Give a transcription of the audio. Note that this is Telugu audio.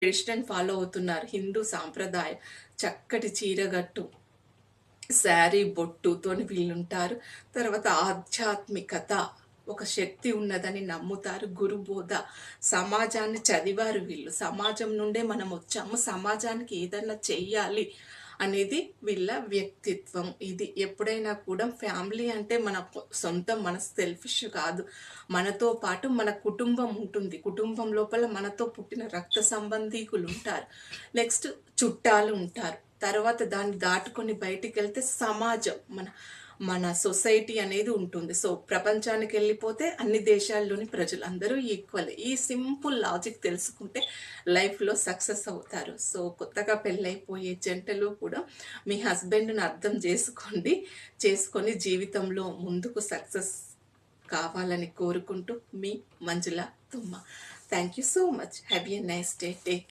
ట్రెడిషన్ ఫాలో అవుతున్నారు. హిందూ సాంప్రదాయం చక్కటి చీరగట్టు, శారీ బొట్టుతోని వీళ్ళుంటారు. తర్వాత ఆధ్యాత్మికత, ఒక శక్తి ఉన్నదని నమ్ముతారు. గురుబోధ, సమాజాన్ని చదివారు వీళ్ళు. సమాజం నుండే మనం వచ్చాము, సమాజానికి ఏదన్నా చెయ్యాలి అనేది వీళ్ళ వ్యక్తిత్వం. ఇది ఎప్పుడైనా కూడా ఫ్యామిలీ అంటే మన సొంతం, మన సెల్ఫిష్ కాదు. మనతో పాటు మన కుటుంబం ఉంటుంది. కుటుంబం లోపల మనతో పుట్టిన రక్త సంబంధీకులు ఉంటారు. నెక్స్ట్ చుట్టాలు ఉంటారు. తర్వాత దాన్ని దాటుకొని బయటికి వెళ్తే సమాజం, మన మన సొసైటీ అనేది ఉంటుంది. సో ప్రపంచానికి వెళ్ళిపోతే అన్ని దేశాల్లోని ప్రజలు అందరూ ఈక్వల్. ఈ సింపుల్ లాజిక్ తెలుసుకుంటే లైఫ్లో సక్సెస్ అవుతారు. సో కొత్తగా పెళ్ళైపోయే జంటలు కూడా మీ హస్బెండ్ని అర్థం చేసుకొని జీవితంలో ముందుకు సక్సెస్ కావాలని కోరుకుంటూ మీ మంజుల తుమ్మ. Thank you so much. Have a nice day. Take